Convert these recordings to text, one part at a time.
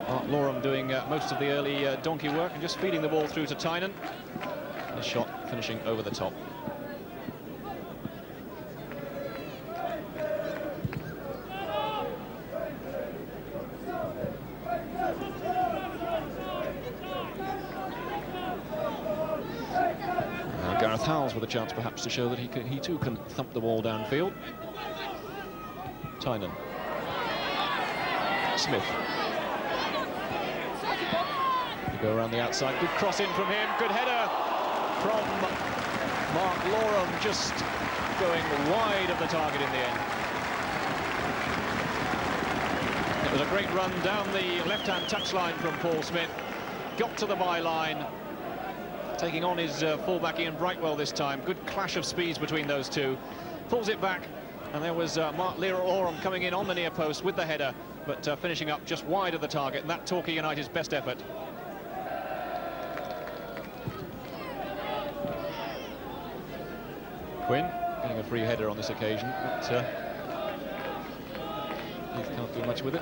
Loram doing most of the early donkey work and just feeding the ball through to Tynan. His shot finishing over the top. Now Gareth Howells with a chance perhaps to show that he too can thump the ball downfield. Tynan. Smith. Go around the outside, good cross in from him, good header from Mark Loram, just going wide of the target in the end. It was a great run down the left-hand touchline from Paul Smith, got to the byline, taking on his fullback Ian Brightwell this time. Good clash of speeds between those two, pulls it back, and there was Mark Loram coming in on the near post with the header, but finishing up just wide of the target, and that Torquay United's best effort. Quinn getting a free header on this occasion, but he can't do much with it.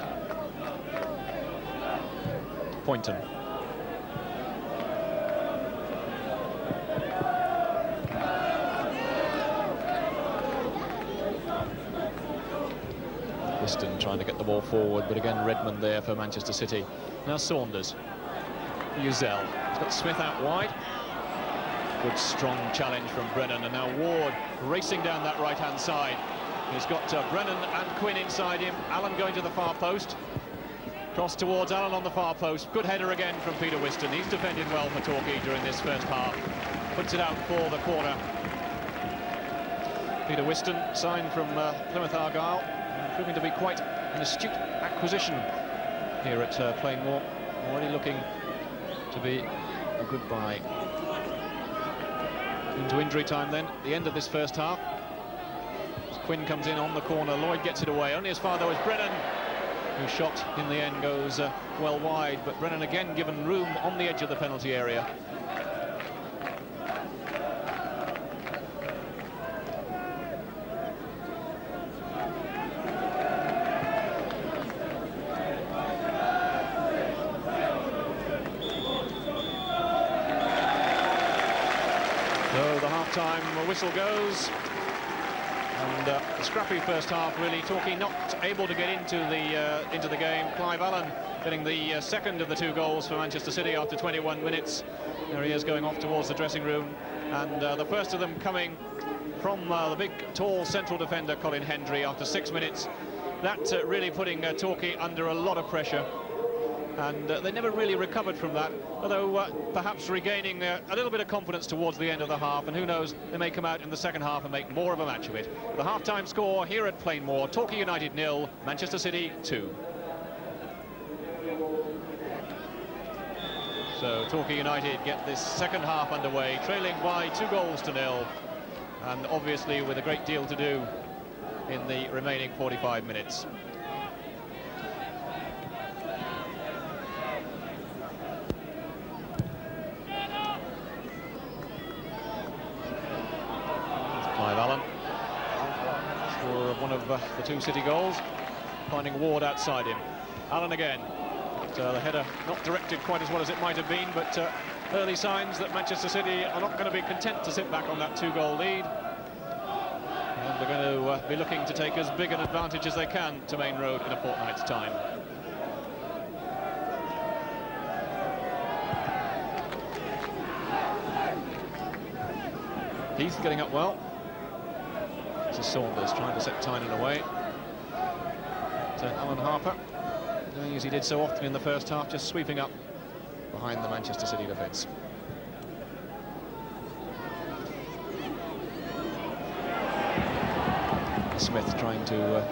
Poynton. Whiston trying to get the ball forward, but again Redmond there for Manchester City. Now Saunders. Uzel. He's got Smith out wide. Good strong challenge from Brennan, and now Ward racing down that right-hand side. He's got Brennan and Quinn inside him. Allen going to the far post. Cross towards Allen on the far post. Good header again from Peter Whiston. He's defended well for Torquay during this first half. Puts it out for the corner. Peter Whiston, signed from Plymouth Argyle, proving to be quite an astute acquisition here at Plainmoor. Already looking to be a good buy. Into injury time then, the end of this first half. As Quinn comes in on the corner, Lloyd gets it away, only as far though as Brennan, whose shot in the end goes well wide, but Brennan again given room on the edge of the penalty area. So the half-time whistle goes, and a scrappy first half really. Torquay not able to get into the game. Clive Allen getting the second of the two goals for Manchester City after 21 minutes. There he is going off towards the dressing room, and the first of them coming from the big tall central defender Colin Hendry after 6 minutes. That really putting Torquay under a lot of pressure. And they never really recovered from that, although perhaps regaining a little bit of confidence towards the end of the half, and who knows, they may come out in the second half and make more of a match of it. The half-time score here at Plainmoor, Torquay United 0, Manchester City 2. So Torquay United get this second half underway, trailing by 2-0, and obviously with a great deal to do in the remaining 45 minutes. Clive Allen for one of the two City goals, finding Ward outside him. Allen again, but the header not directed quite as well as it might have been, but early signs that Manchester City are not going to be content to sit back on that 2-goal lead, and they're going to be looking to take as big an advantage as they can to Main Road in a fortnight's time. Heath getting up well. This is Saunders trying to set Tynan away. To Alan Harper, doing as he did so often in the first half, just sweeping up behind the Manchester City defence. Smith trying to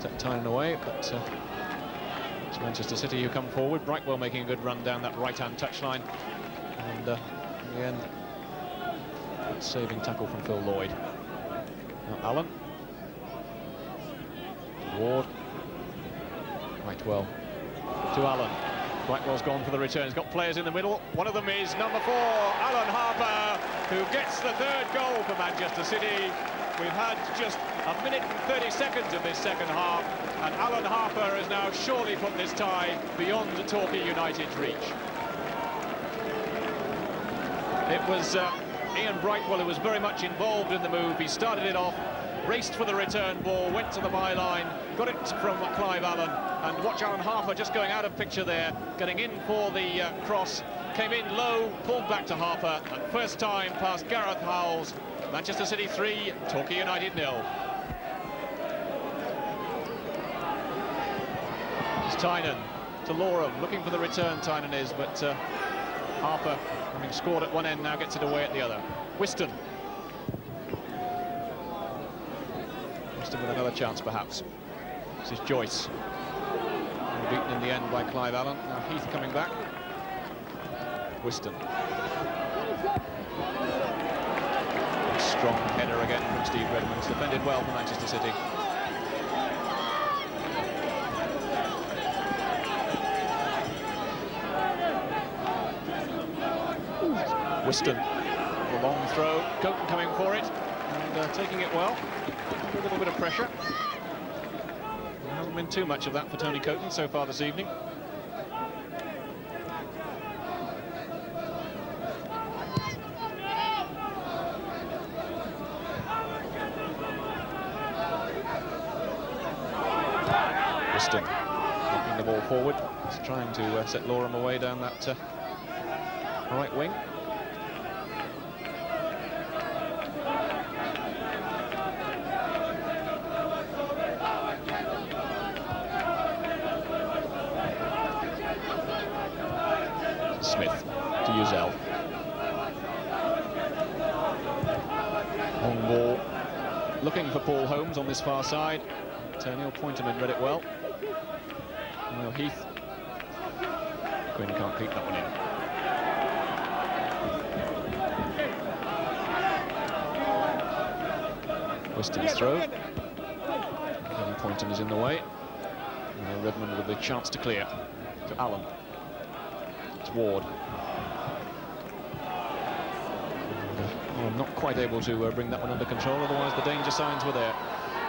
set Tynan away, but it's Manchester City who come forward. Brightwell making a good run down that right-hand touchline, and in the end, saving tackle from Phil Lloyd. Now Allen. Ward. Brightwell to Allen. Brightwell's gone for the return. He's got players in the middle. One of them is number 4, Alan Harper, who gets the third goal for Manchester City. We've had just a minute and 30 seconds of this second half, and Alan Harper has now surely put this tie beyond Torquay United's reach. It was Ian Brightwell who was very much involved in the move. He started it off, raced for the return ball, went to the byline, got it from Clive Allen, and watch Alan Harper just going out of picture there, getting in for the cross, came in low, pulled back to Harper, and first time past Gareth Howells. Manchester City 3, Torquay United 0. It's Tynan to Loram, looking for the return, Tynan is, but Harper, having scored at one end, now gets it away at the other. Whiston. Whiston with another chance, perhaps. This is Joyce. Beaten in the end by Clive Allen. Now Heath coming back. Whiston. Strong header again from Steve Redmond. Defended well for Manchester City. Whiston, a long throw, Coton coming for it, and taking it well. A little bit of pressure. There hasn't been too much of that for Tony Coton so far this evening. Whiston knocking the ball forward. He's trying to set Loram away down that right wing. Smith to Uzell. Long ball, looking for Paul Holmes on this far side. Neil Pointerman read it well. Neil Heath. Quinn can't keep that one in. Whiston's throw. Neil Pointerman is in the way. And Redmond with the chance to clear. To Allen. It's Ward. I'm not quite able to bring that one under control, otherwise the danger signs were there.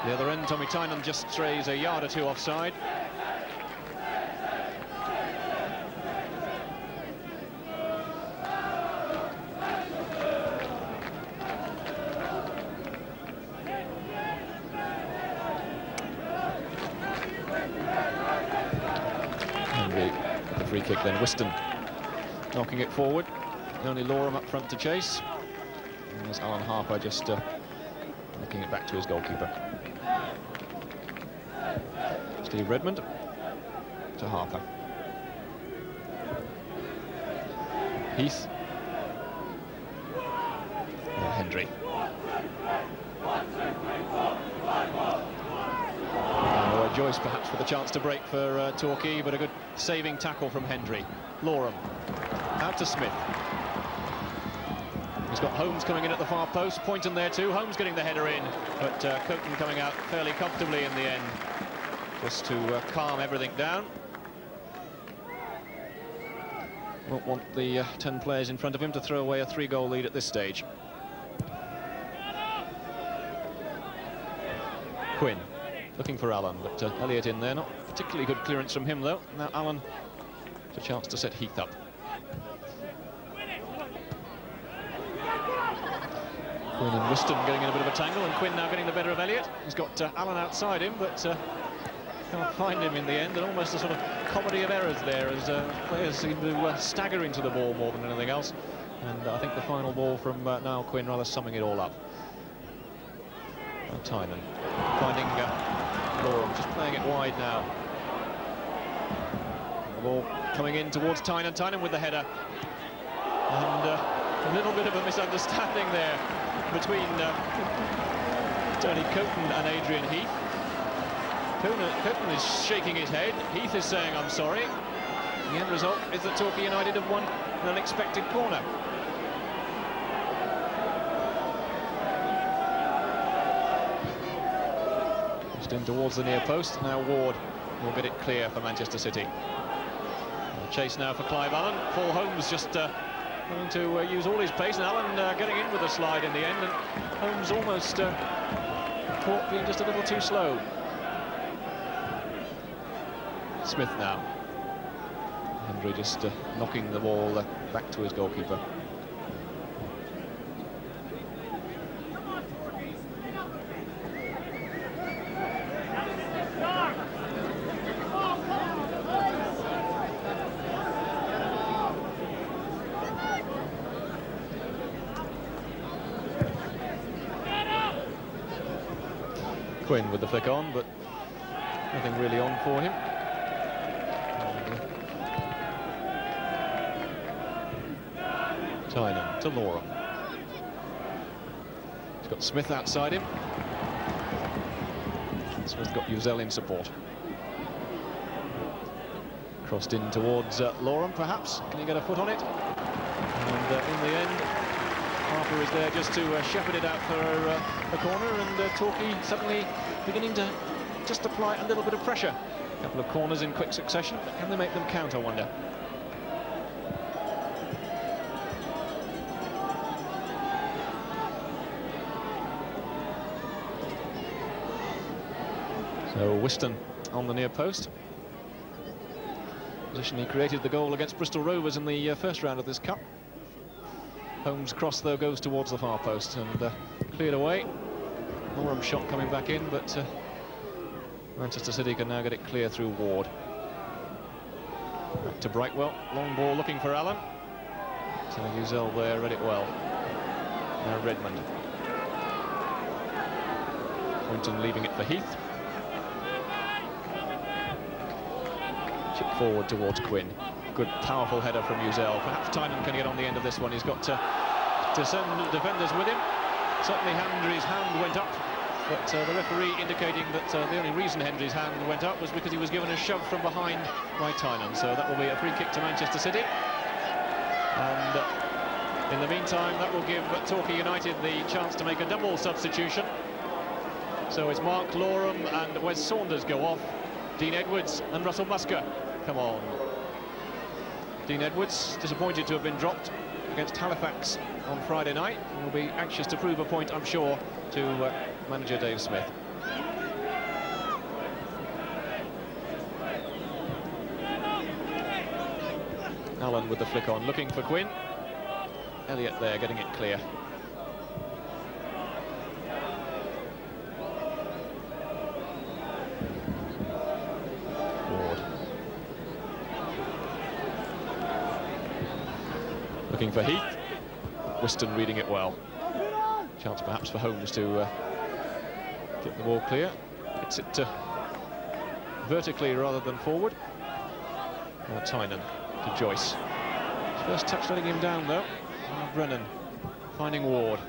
The other end, Tommy Tynan just strays a yard or two offside. Henry, the free kick then. Whiston knocking it forward. Only Loram up front to chase. And there's Alan Harper just looking it back to his goalkeeper. Steve Redmond to Harper. Heath. And Hendry. Joyce perhaps with a chance to break for Torquay, but a good saving tackle from Hendry. Loram out to Smith. He's got Holmes coming in at the far post, Poynton there too. Holmes getting the header in, but Coton coming out fairly comfortably in the end, just to calm everything down. Won't want the 10 players in front of him to throw away a 3-goal lead at this stage. Quinn looking for Allen, but Elliott in there, not particularly good clearance from him though. Now Allen with a chance to set Heath up. Quinn and Whiston getting in a bit of a tangle, and Quinn now getting the better of Elliott. He's got Allen outside him, but can't find him in the end, and almost a sort of comedy of errors there as players seem to stagger into the ball more than anything else. And I think the final ball from Niall Quinn rather summing it all up. Tynan finding Loram, just playing it wide now. The ball coming in towards Tynan. Tynan with the header. And a little bit of a misunderstanding there between Tony Coton and Adrian Heath. Coton is shaking his head. Heath is saying, I'm sorry. The end result is that Torquay United have won an unexpected corner. Just in towards the near post. Now Ward will get it clear for Manchester City. Chase now for Clive Allen. Paul Holmes just going to use all his pace, and Allen getting in with a slide in the end, and Holmes almost caught being just a little too slow. Smith now. Hendry just knocking the ball back to his goalkeeper. Quinn with the flick on, but nothing really on for him. Tynan to Loram. He's got Smith outside him. Smith's got Uzel in support. Crossed in towards Loram, perhaps. Can he get a foot on it? And in the end, Harper is there just to shepherd it out for a corner, and Torquay suddenly beginning to just apply a little bit of pressure. A couple of corners in quick succession, but can they make them count, I wonder? So Whiston on the near post. Position he created the goal against Bristol Rovers in the first round of this cup. Holmes' cross, though, goes towards the far post and cleared away. Loram's shot coming back in, but Manchester City can now get it clear through Ward. Back to Brightwell, long ball looking for Allen. So Uzel there, read it well. Now Redmond. Poynton leaving it for Heath. Chip forward towards Quinn. Good, powerful header from Uzel. Perhaps Tynan can get on the end of this one. He's got to send defenders with him. Certainly Hendry's hand went up, but the referee indicating that the only reason Hendry's hand went up was because he was given a shove from behind by Tynan. So that will be a free kick to Manchester City. And in the meantime, that will give Torquay United the chance to make a double substitution. So it's Mark Loram and Wes Saunders go off. Dean Edwards and Russell Musker come on. Dean Edwards, disappointed to have been dropped against Halifax on Friday night, and will be anxious to prove a point, I'm sure, to manager Dave Smith. Allen with the flick on, looking for Quinn. Elliott there, getting it clear. Looking for Heath. Whiston reading it well. Chance perhaps for Holmes to get the ball clear. Gets it vertically rather than forward. Now Tynan to Joyce. His first touch letting him down though. Brennan finding Ward.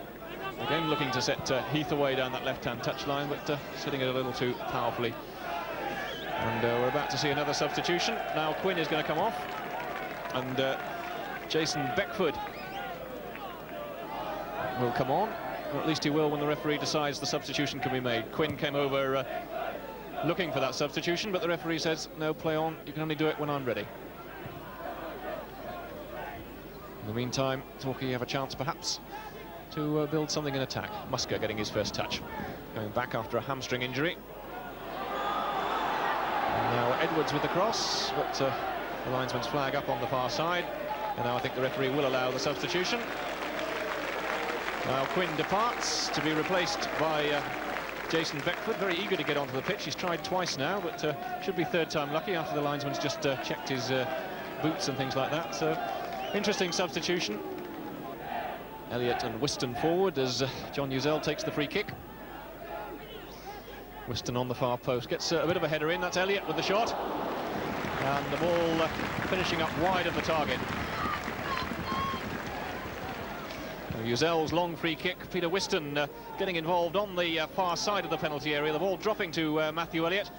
Again looking to set Heath away down that left-hand touchline, but setting it a little too powerfully. And we're about to see another substitution. Now Quinn is going to come off. And Jason Beckford will come on, or at least he will when the referee decides the substitution can be made. Quinn came over looking for that substitution, but the referee says, no, play on, you can only do it when I'm ready. In the meantime, Torquay have a chance perhaps to build something in attack. Musker getting his first touch, going back after a hamstring injury. And now Edwards with the cross, but the linesman's flag up on the far side. And now I think the referee will allow the substitution. Now Quinn departs to be replaced by Jason Beckford, very eager to get onto the pitch. He's tried twice now, but should be third time lucky after the linesman's just checked his boots and things like that. So interesting substitution. Elliott and Whiston forward as John Uzel takes the free kick. Whiston on the far post, gets a bit of a header in. That's Elliott with the shot. And the ball finishing up wide of the target. Uzel's long free kick, Peter Whiston getting involved on the far side of the penalty area, the ball dropping to Matthew Elliott.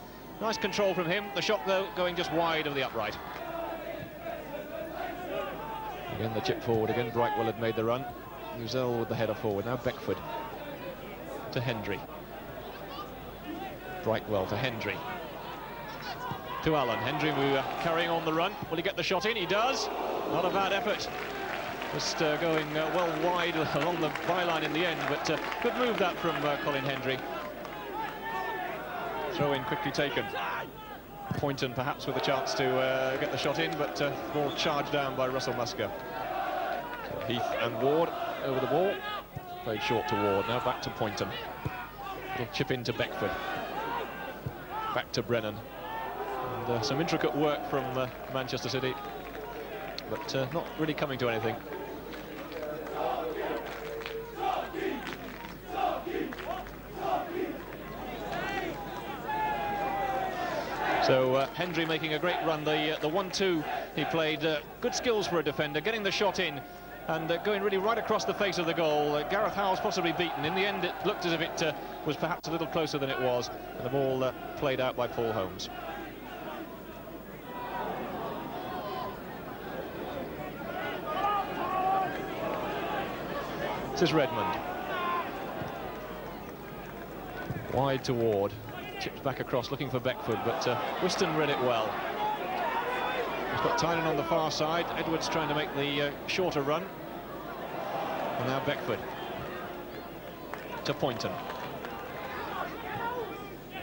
Nice control from him, the shot though going just wide of the upright. Again the chip forward, again Brightwell had made the run. Uzel with the header forward, now Beckford to Hendry. Brightwell to Hendry. To Allen, Hendry carrying on the run. Will he get the shot in? He does. Not a bad effort Just going well wide along the byline in the end, but good move that from Colin Hendry. Throw in quickly taken. Poynton perhaps with a chance to get the shot in, but ball charged down by Russell Musker. So Heath and Ward over the ball. Played short to Ward, now back to Poynton. Little chip into Beckford. Back to Brennan. And some intricate work from Manchester City, but not really coming to anything. So Hendry making a great run. The 1-2 he played, good skills for a defender, getting the shot in and going really right across the face of the goal. Gareth Howell's possibly beaten. In the end it looked as if it was perhaps a little closer than it was, and the ball played out by Paul Holmes. This is Redmond. Wide to Ward. Chipped back across looking for Beckford, but Whiston read it well. He's got Tynan on the far side. Edwards trying to make the shorter run. And now Beckford to Poynton.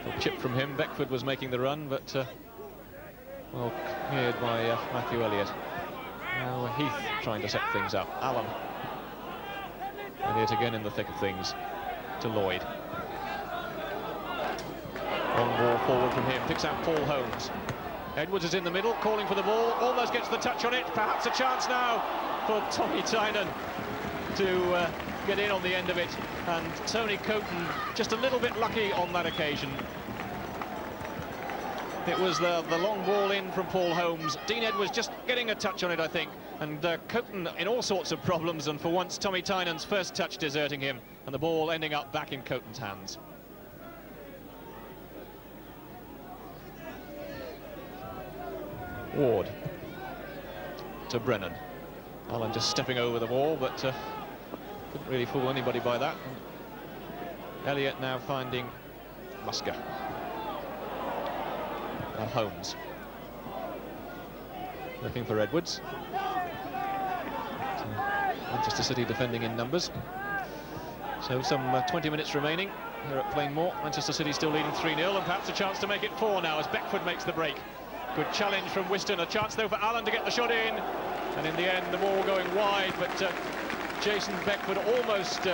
A chip from him. Beckford was making the run, but well cleared by Matthew Elliott. Now Heath trying to set things up. Allen. Elliott again in the thick of things to Lloyd. Long ball forward from him, picks out Paul Holmes. Edwards is in the middle, calling for the ball, almost gets the touch on it. Perhaps a chance now for Tommy Tynan to get in on the end of it. And Tony Coton just a little bit lucky on that occasion. It was the long ball in from Paul Holmes. Dean Edwards just getting a touch on it, I think. And Coton in all sorts of problems, and for once Tommy Tynan's first touch deserting him, and the ball ending up back in Coton's hands. Ward to Brennan. Allen just stepping over the ball, but couldn't really fool anybody by that. And Elliott now finding Musker. Now Holmes looking for Edwards. So Manchester City defending in numbers. So some 20 minutes remaining here at Plainmoor. Manchester City still leading 3-0, and perhaps a chance to make it 4 now as Beckford makes the break. Good challenge from Whiston, a chance though for Allen to get the shot in, and in the end the ball going wide, but Jason Beckford almost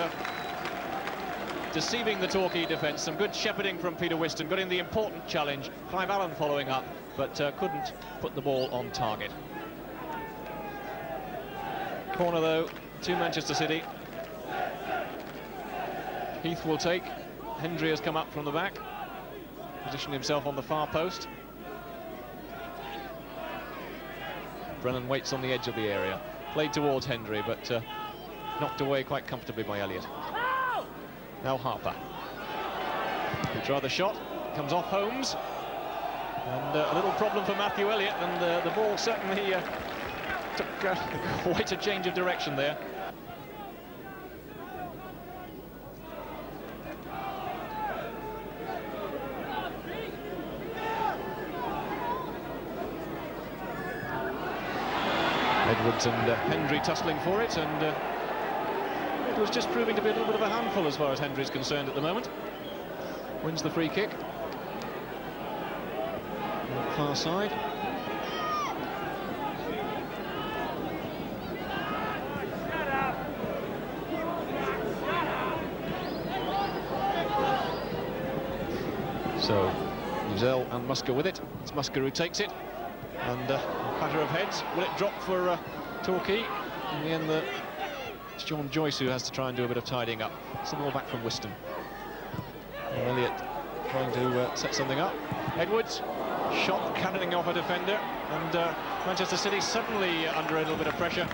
deceiving the Torquay defence. Some good shepherding from Peter Whiston, got in the important challenge. Clive Allen following up, but couldn't put the ball on target. Corner though to Manchester City. Heath will take. Hendry has come up from the back, positioned himself on the far post. Brennan waits on the edge of the area. Played towards Hendry, but knocked away quite comfortably by Elliott. Now Harper. He tried the shot, comes off Holmes. And a little problem for Matthew Elliott, and the ball certainly took quite a change of direction there. Edwards and Hendry tussling for it, and it was just proving to be a little bit of a handful as far as Hendry's concerned at the moment. Wins the free kick. On the far side. So, Uzel and Musker with it. It's Musker who takes it. And a patter of heads. Will it drop for Torquay? In the end, it's John Joyce who has to try and do a bit of tidying up. It's the ball back from Whiston. And Elliott trying to set something up. Edwards, shot cannoning off a defender. And Manchester City suddenly under a little bit of pressure.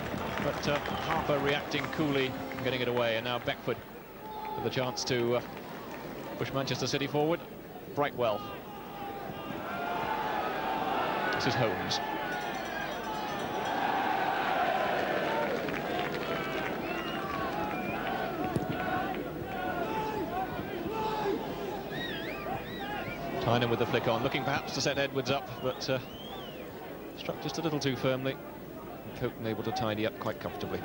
But Harper reacting coolly and getting it away. And now Beckford with a chance to push Manchester City forward. Brightwell. This is Holmes. Tynan with the flick on, looking perhaps to set Edwards up, but struck just a little too firmly. Coton able to tidy up quite comfortably.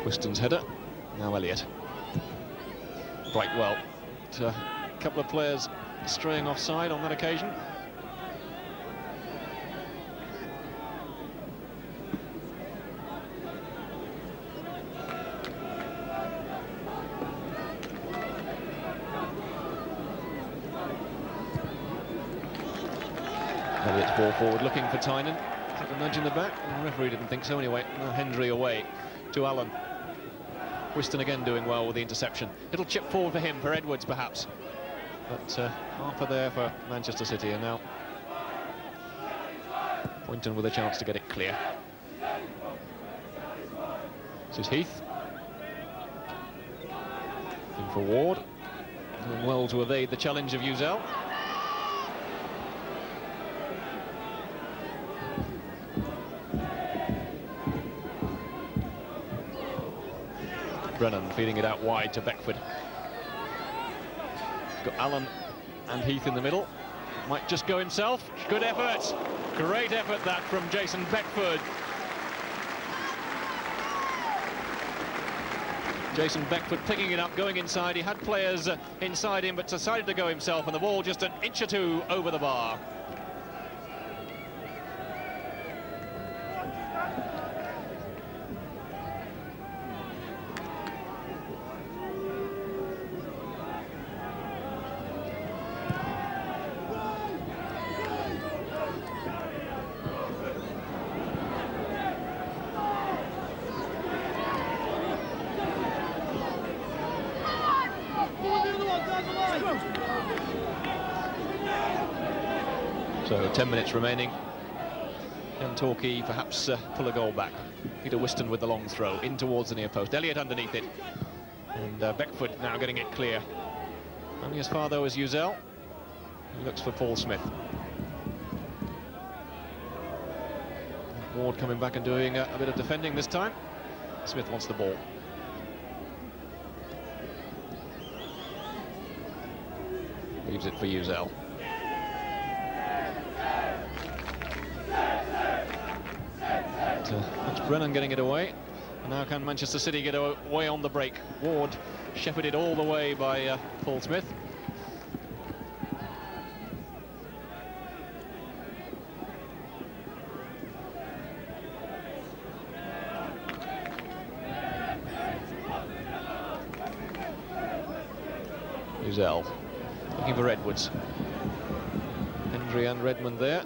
Whiston's header. Now Elliott. Brightwell. A couple of players straying offside on that occasion. Elliott's ball forward, looking for Tynan. Is that a nudge in the back? The referee didn't think so anyway. Now Hendry away to Allen. Whiston again doing well with the interception. Little chip forward for him, for Edwards perhaps. But Harper there for Manchester City, and now Poynton with a chance to get it clear. This is Heath. Looking for Ward. Doing well to evade the challenge of Uzel. Brennan feeding it out wide to Beckford. He's got Allen and Heath in the middle. Might just go himself. Good effort. Great effort that from Jason Beckford. Jason Beckford picking it up, going inside. He had players inside him, but decided to go himself, and the ball just an inch or two over the bar. So 10 minutes remaining. Can Torquay perhaps pull a goal back? Peter Whiston with the long throw in towards the near post. Elliott underneath it. And Beckford now getting it clear. Only as far though as Uzel. He looks for Paul Smith. Ward coming back and doing a bit of defending this time. Smith wants the ball. Leaves it for Uzel. That's Brennan getting it away. And now can Manchester City get away on the break? Ward shepherded all the way by Paul Smith. Uzel looking for Edwards. Hendry and Redmond there.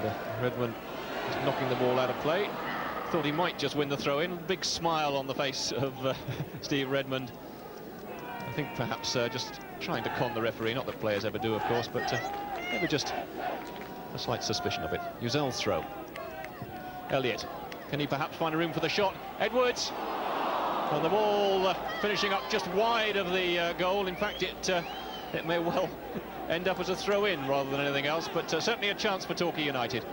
And Redmond is knocking the ball out of play. Thought he might just win the throw-in. Big smile on the face of Steve Redmond. I think perhaps just trying to con the referee. Not that players ever do, of course, but maybe just a slight suspicion of it. Uzel's throw. Elliott. Can he perhaps find a room for the shot? Edwards. And the ball finishing up just wide of the goal. In fact, it may well end up as a throw-in rather than anything else, but certainly a chance for Torquay United.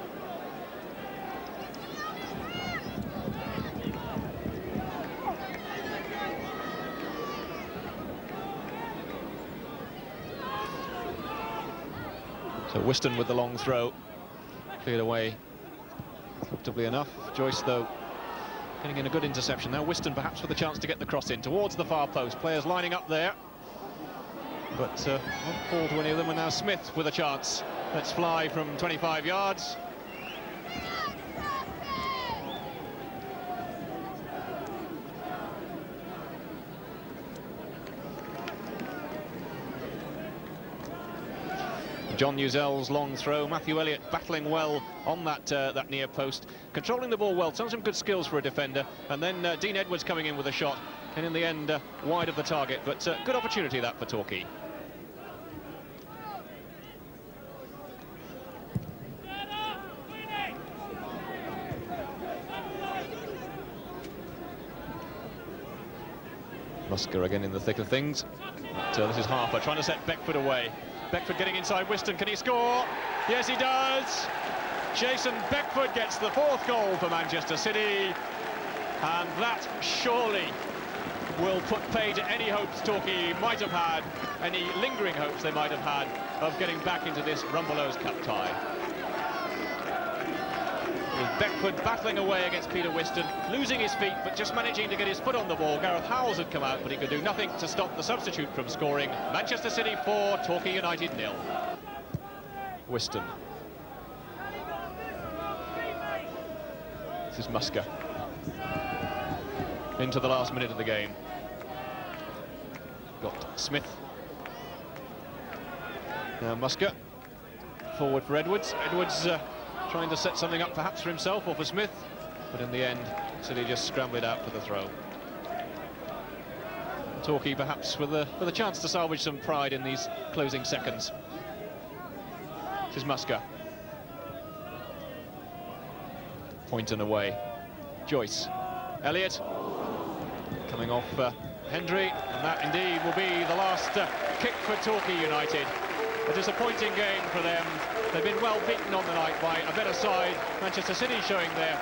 So Whiston with the long throw, cleared away comfortably enough. Joyce, though, getting in a good interception. Now Whiston perhaps with a chance to get the cross in towards the far post. Players lining up there, but won't fall to any of them. And now Smith with a chance. Let's fly from 25 yards. John Uzel's long throw. Matthew Elliott battling well on that near post, controlling the ball well. Some good skills for a defender. And then Dean Edwards coming in with a shot, and in the end wide of the target. But good opportunity that for Torquay. Musker again in the thick of things. But, this is Harper trying to set Beckford away. Beckford getting inside Whiston. Can he score? Yes, he does. Jason Beckford gets the 4th goal for Manchester City. And that surely will put pay to any hopes Torquay might have had, any lingering hopes they might have had of getting back into this Rumbelows Cup tie. With Beckford battling away against Peter Whiston, losing his feet, but just managing to get his foot on the ball. Gareth Howells had come out, but he could do nothing to stop the substitute from scoring. Manchester City 4, Torquay United 0. Whiston. This is Musker. Into the last minute of the game. Got Smith. Now Musker. Forward for Edwards. Edwards trying to set something up perhaps for himself or for Smith, but in the end City just scrambled out for the throw. Torquay perhaps with a chance to salvage some pride in these closing seconds. This is Musker. Pointon away. Joyce. Elliott coming off Hendry, and that indeed will be the last kick for Torquay United. A disappointing game for them. They've been well beaten on the night by a better side. Manchester City showing their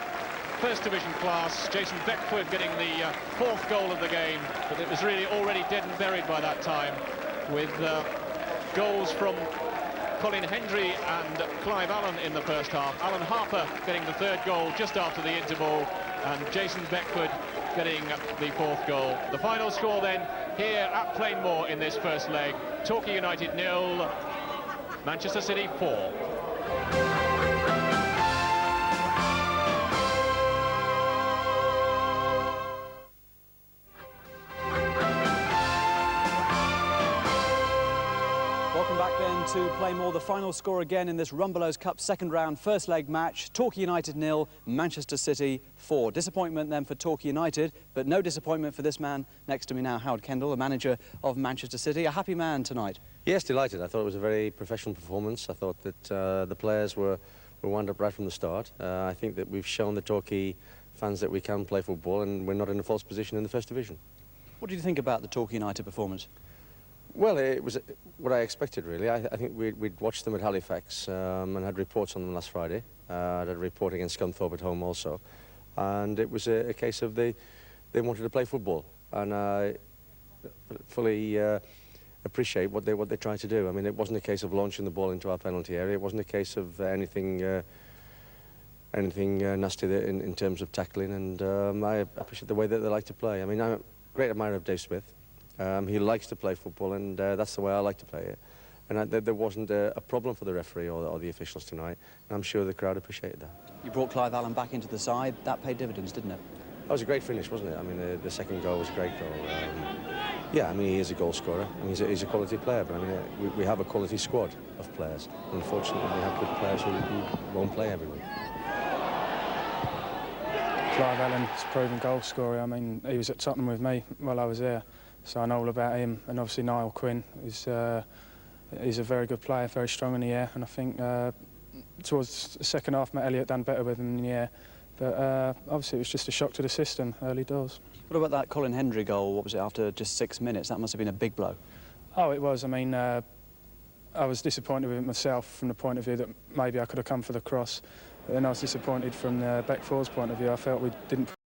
first division class. Jason Beckford getting the fourth goal of the game, but it was really already dead and buried by that time, with goals from Colin Hendry and Clive Allen in the first half. Alan Harper getting the third goal just after the interval, and Jason Beckford getting the fourth goal. The final score then here at Plainmoor in this first leg: Torquay United 0, Manchester City 4. Welcome back then to Plainmoor. The final score again in this Rumbelows Cup second round first leg match: Torquay United 0, Manchester City 4. Disappointment then for Torquay United, but no disappointment for this man next to me now, Howard Kendall, the manager of Manchester City. A happy man tonight. Yes, delighted. I thought it was a very professional performance. I thought that the players were wound up right from the start. I think that we've shown the Torquay fans that we can play football, and we're not in a false position in the first division. What did you think about the Torquay United performance? Well, it was what I expected, really. I think we'd watched them at Halifax and had reports on them last Friday. I had a report against Scunthorpe at home also. And it was a case of they wanted to play football. And I fully appreciate what they tried to do. I mean, it wasn't a case of launching the ball into our penalty area. It wasn't a case of anything nasty there in terms of tackling. And I appreciate the way that they like to play. I mean, I'm a great admirer of Dave Smith. He likes to play football, and that's the way I like to play it. And there wasn't a problem for the referee or the officials tonight, and I'm sure the crowd appreciated that. You brought Clive Allen back into the side. That paid dividends, didn't it? That was a great finish, wasn't it? I mean, the second goal was a great goal. Yeah, I mean, he is a goal scorer, and he's a quality player, but I mean, we have a quality squad of players. Unfortunately, we have good players who won't play every week. Clive Allen's a proven goal scorer. I mean, he was at Tottenham with me while I was there, so I know all about him. And obviously Niall Quinn is he's a very good player, very strong in the air, and I think towards the second half, Matt Elliott done better with him in the air. But obviously it was just a shock to the system early doors. What about that Colin Hendry goal? What was it, after just 6 minutes? That must have been a big blow. Oh, it was. I mean, I was disappointed with it myself from the point of view that maybe I could have come for the cross. But then I was disappointed from Beckford's point of view. I felt we didn't